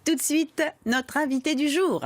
Tout de suite, notre invité du jour.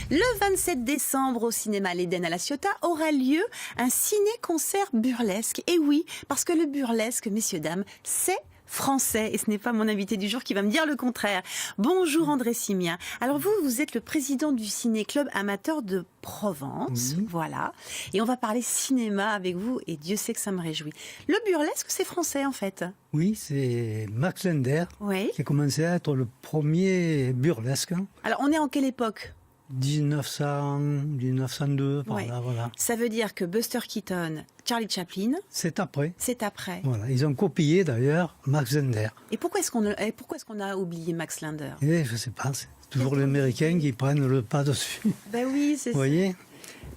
Le 27 décembre, au cinéma L'Éden à La Ciotat, aura lieu un ciné-concert burlesque. Et oui, parce que le burlesque, messieurs, dames, c'est français. Et ce n'est pas mon invité du jour qui va me dire le contraire. Bonjour André Simien. Alors vous êtes le président du Ciné-Club Amateur de Provence. Oui. Voilà. Et on va parler cinéma avec vous. Et Dieu sait que ça me réjouit. Le burlesque, c'est français en fait. Oui, c'est Max Linder Oui. qui a commencé à être le premier burlesque. Alors on est en quelle époque ? 1900, 1902, par Ouais. là, voilà. Ça veut dire que Buster Keaton, Charlie Chaplin, C'est après. c'est après. Voilà. Ils ont copié d'ailleurs Max Linder. Et pourquoi est-ce qu'on a oublié Max Linder ? Et je sais pas, c'est toujours les Américains qui prennent le pas dessus. Ben oui, c'est Vous ça. voyez ?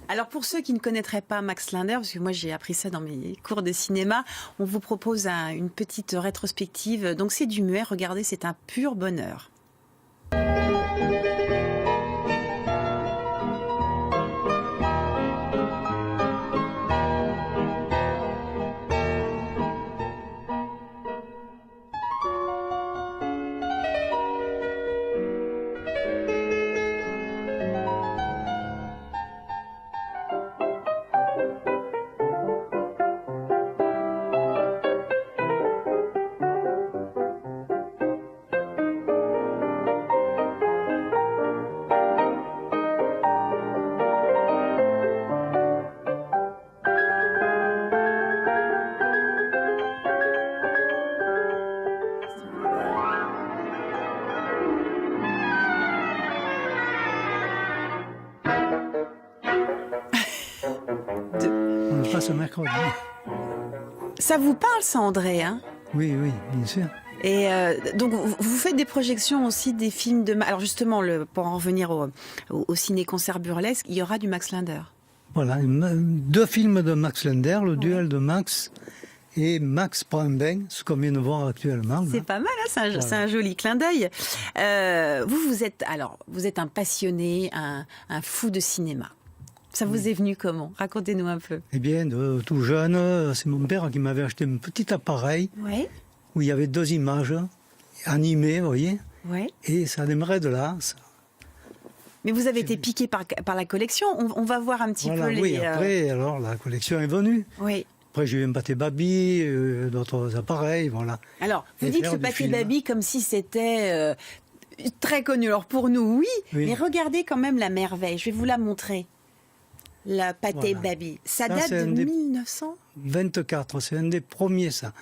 Alors pour ceux qui ne connaîtraient pas Max Linder, parce que moi j'ai appris ça dans mes cours de cinéma, on vous propose une petite rétrospective. Donc c'est du muet, regardez, c'est un pur bonheur. On le passe mercredi. Ça vous parle ça André, hein ? Oui, oui, bien sûr. Et donc vous faites des projections aussi des films de... Alors justement, pour en revenir au ciné-concert burlesque, il y aura du Max Linder. Voilà, deux films de Max Linder, le duel de Max et Max prend un bain, ce qu'on vient de voir actuellement. C'est là. pas mal, hein, c'est un joli clin d'œil. Vous êtes un passionné, un fou de cinéma. Ça vous est venu comment ? Racontez-nous un peu. Eh bien, de tout jeune, c'est mon père qui m'avait acheté un petit appareil Oui, où il y avait deux images animées, vous voyez, oui. et ça démarrait de là. Mais vous avez été piqué par la collection. On va voir un petit Voilà, peu les... oui, après, alors la collection est venue. Oui. Après, j'ai eu un pâté Babi, d'autres appareils, voilà. Alors, vous Et dites faire ce du pâté film. Babi comme si c'était très connu. Alors pour nous, oui, mais regardez quand même la merveille. Je vais vous la montrer. La pâté Voilà. Babi. Ça Ça, date c'est de un des- 1900 24, c'est un des premiers, ça.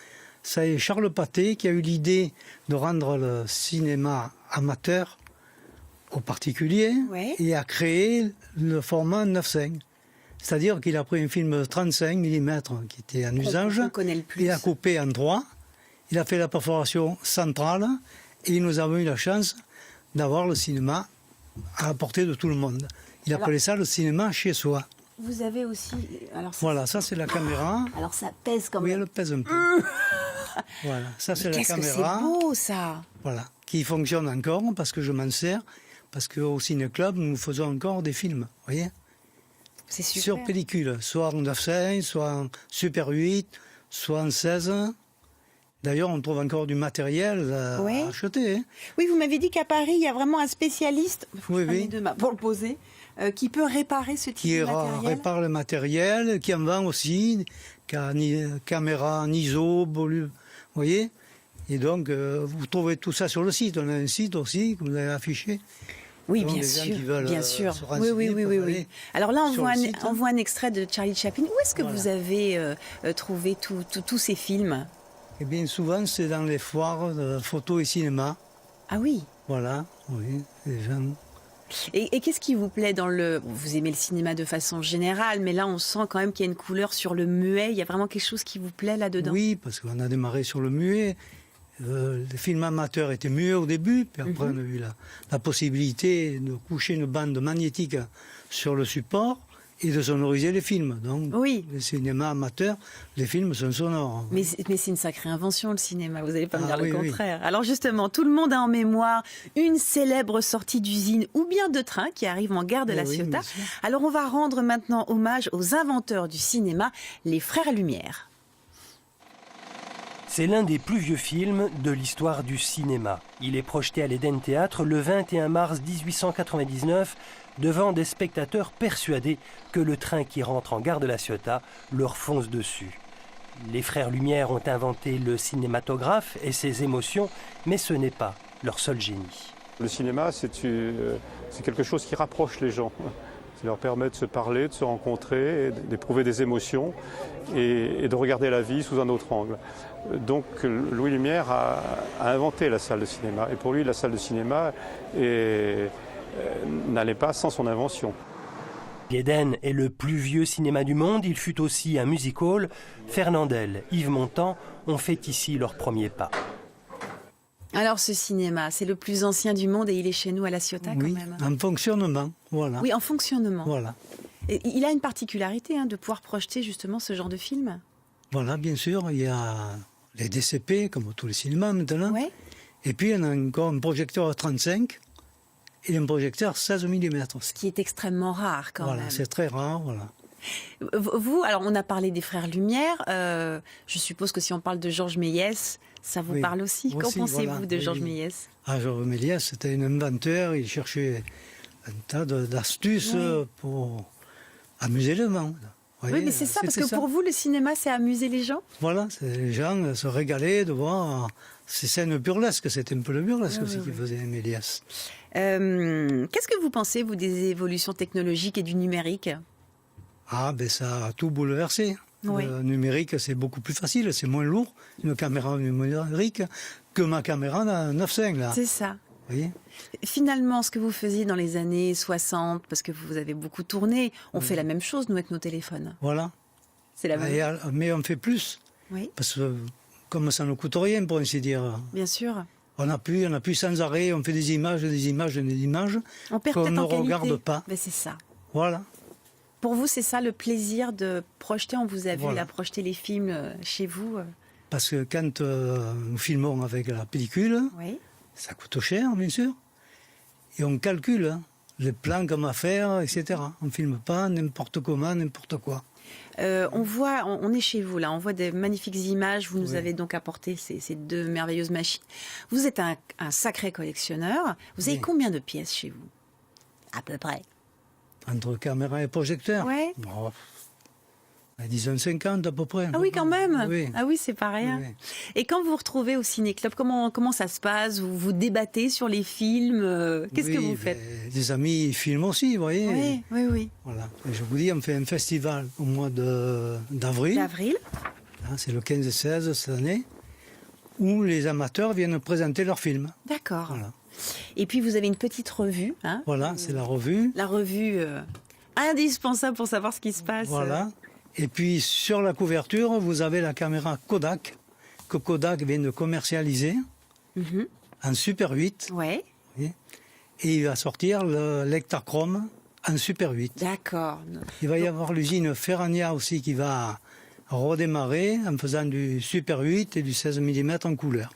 Ça est Charles Pathé qui a eu l'idée de rendre le cinéma amateur aux particuliers Ouais. et a créé le format 9:5. C'est-à-dire qu'il a pris un film de 35 mm qui était en usage, qu'on connaît le plus. il a coupé en trois, il a fait la perforation centrale et nous avons eu la chance d'avoir le cinéma à la portée de tout le monde. Il appelait ça le cinéma chez soi. Vous avez aussi... Alors, Voilà, ça c'est la caméra. alors ça pèse quand Oui, même. elle pèse un peu. Voilà, ça c'est la Qu'est-ce que c'est caméra. beau ça. Voilà, qui fonctionne encore parce que je m'en sers, parce qu'au Ciné-Club, nous faisons encore des films, vous voyez, C'est super. sur pellicule, soit en 9:5, soit en Super 8, soit en 16. D'ailleurs, on trouve encore du matériel à Ouais. acheter. Hein. Oui, vous m'avez dit qu'à Paris, il y a vraiment un spécialiste, Oui, je prends oui. les deux mains pour le poser, qui peut réparer ce type Qui de matériel. répare le matériel, qui en vend aussi, qui a caméra en ISO, vous voyez. Et donc, vous trouvez tout ça sur le site. On a un site aussi que vous avez affiché. Oui, Donc, bien les gens sûr, qui veulent, bien sûr. se Oui, renseigner oui, oui, peuvent oui, oui. aller Alors là, sur le site. on voit un extrait de Charlie Chaplin. Où est-ce que Voilà. vous avez trouvé tous ces films ? Eh bien, souvent, c'est dans les foires de photo et cinéma. Ah oui. Voilà, oui, les gens. Et qu'est-ce qui vous plaît dans le... Vous aimez le cinéma de façon générale, mais là, on sent quand même qu'il y a une couleur sur le muet. Il y a vraiment quelque chose qui vous plaît là-dedans ? Oui, parce qu'on a démarré sur le muet. Les films amateurs étaient muets au début, puis après on a eu la possibilité de coucher une bande magnétique sur le support et de sonoriser les films. Donc, Oui. le cinéma amateur, les films sont sonores. Mais c'est une sacrée invention, le cinéma, vous n'allez pas me Ah, dire oui, le oui. contraire. Alors justement, tout le monde a en mémoire une célèbre sortie d'usine ou bien de train qui arrive en gare de La Oui, Ciotat. bien sûr. Alors on va rendre maintenant hommage aux inventeurs du cinéma, les Frères Lumière. C'est l'un des plus vieux films de l'histoire du cinéma. Il est projeté à l'Eden Théâtre le 21 mars 1899 devant des spectateurs persuadés que le train qui rentre en gare de La Ciotat leur fonce dessus. Les frères Lumière ont inventé le cinématographe et ses émotions, mais ce n'est pas leur seul génie. Le cinéma, c'est quelque chose qui rapproche les gens. Ça leur permet de se parler, de se rencontrer, d'éprouver des émotions et de regarder la vie sous un autre angle. Donc Louis Lumière a inventé la salle de cinéma. Et pour lui, la salle de cinéma n'allait pas sans son invention. L'Eden est le plus vieux cinéma du monde. Il fut aussi un music hall. Fernandel, Yves Montand ont fait ici leur premier pas. Alors ce cinéma, c'est le plus ancien du monde et il est chez nous à La Ciotat quand Oui, même. en fonctionnement, voilà. Oui, en fonctionnement. Voilà. Et il a une particularité de pouvoir projeter justement ce genre de film. Voilà, bien sûr, il y a les DCP, comme tous les cinémas maintenant. Ouais. Et puis, on a encore un projecteur 35 et un projecteur 16 mm. Ce qui est extrêmement rare quand Voilà, même. c'est très rare, voilà. Vous, alors on a parlé des frères Lumière. Je suppose que si on parle de Georges Méliès, ça vous Oui, parle aussi. Qu'en aussi, pensez-vous voilà, de oui, Georges oui. Méliès? Ah, Georges Méliès, c'était un inventeur, il cherchait un tas d'astuces Oui. pour amuser le monde. Vous Oui, voyez, mais c'est ça, parce c'était que pour vous, le cinéma, c'est amuser les gens? Voilà, les gens se régalaient de voir ces scènes burlesques. C'était un peu le burlesque Oui, aussi oui, qui oui. faisait Méliès. Qu'est-ce que vous pensez, vous, des évolutions technologiques et du numérique? Ah, ben ça a tout bouleversé. Oui. Le numérique, c'est beaucoup plus facile, c'est moins lourd, une caméra numérique, que ma caméra 9.5, là. C'est ça. Vous voyez? Finalement, ce que vous faisiez dans les années 60, parce que vous avez beaucoup tourné, on fait la même chose, nous, avec nos téléphones. Voilà. C'est la même. Mais on fait plus, Oui, parce que comme ça ne coûte rien, pour ainsi dire, bien sûr. on appuie sans arrêt, on fait des images, On perd qu'on peut-être ne en qualité. regarde pas. Mais c'est ça. Voilà. Pour vous, c'est ça le plaisir de projeter. On vous a vu Voilà. là projeter les films chez vous. Parce que quand nous filmons avec la pellicule, Oui. ça coûte cher, bien sûr. Et on calcule les plans qu'on va faire, etc. On ne filme pas n'importe comment, n'importe quoi. On voit, on est chez vous là, on voit des magnifiques images. Vous nous Oui. avez donc apporté ces deux merveilleuses machines. Vous êtes un sacré collectionneur. Vous avez Oui. combien de pièces chez vous? À peu près. Entre caméra et projecteur. Ouais. Bon, disons 50 à peu près. Ah oui, quand même. Oui. Ah oui, c'est pas rien. Oui, oui. Et quand vous vous retrouvez au ciné-club, comment ça se passe? Vous débattez sur les films? Qu'est-ce que Oui, vous faites? Des amis ils filment aussi, vous voyez. Oui, oui, oui. Voilà. Et je vous dis, on fait un festival au mois d'avril. D'avril. Hein, c'est le 15 et 16 cette année, où les amateurs viennent présenter leurs films. D'accord. Voilà. Et puis vous avez une petite revue, hein? Voilà, c'est la revue. La revue indispensable pour savoir ce qui se passe. Voilà. Et puis sur la couverture, vous avez la caméra Kodak, que Kodak vient de commercialiser Mhm. en Super 8. Ouais. Vous voyez. Et il va sortir le Lectachrome en Super 8. D'accord. Il va y avoir l'usine Ferrania aussi qui va redémarrer en faisant du Super 8 et du 16 mm en couleur.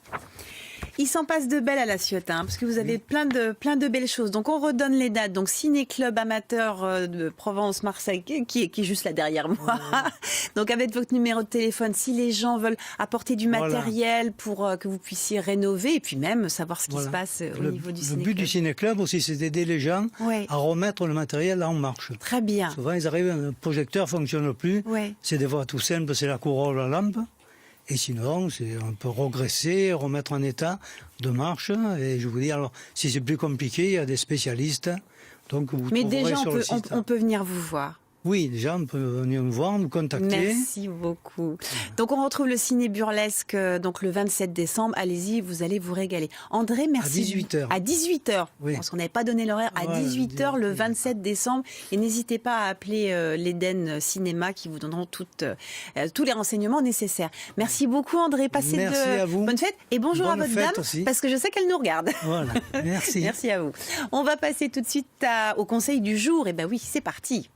Il s'en passe de belles à La Ciotat, parce que vous avez plein de belles choses. Donc on redonne les dates. Donc Ciné-Club Amateur de Provence-Marseille, qui est juste là derrière moi. Donc avec votre numéro de téléphone, si les gens veulent apporter du Voilà. matériel pour que vous puissiez rénover, et puis même savoir ce qui Voilà. se passe au niveau du Le Ciné-Club. but du Ciné-Club aussi, c'est d'aider les gens Ouais. à remettre le matériel en marche. Très bien. Souvent, ils arrivent, le projecteur ne fonctionne plus. Ouais. C'est des fois tout simple, c'est la couronne à la lampe. Et sinon, on peut regresser, remettre en état de marche. Et je vous dis, alors, si c'est plus compliqué, il y a des spécialistes. Donc, vous Mais trouverez déjà, sur le site. on peut venir vous voir. Oui, déjà, on peut venir nous voir, nous contacter. Merci beaucoup. Donc on retrouve le ciné burlesque donc le 27 décembre. Allez-y, vous allez vous régaler. André, merci. 18h. À 18h. Oui. Parce qu'on n'avait pas donné l'horaire. À Voilà, 18h le oui. 27 décembre. Et n'hésitez pas à appeler l'Eden Cinéma qui vous donneront tous les renseignements nécessaires. Merci beaucoup André. Passez Merci à vous. bonne fête. Et bonjour Bonne à votre fête dame. aussi. Parce que je sais qu'elle nous regarde. Voilà, merci. Merci à vous. On va passer tout de suite au conseil du jour. Et ben oui, c'est parti.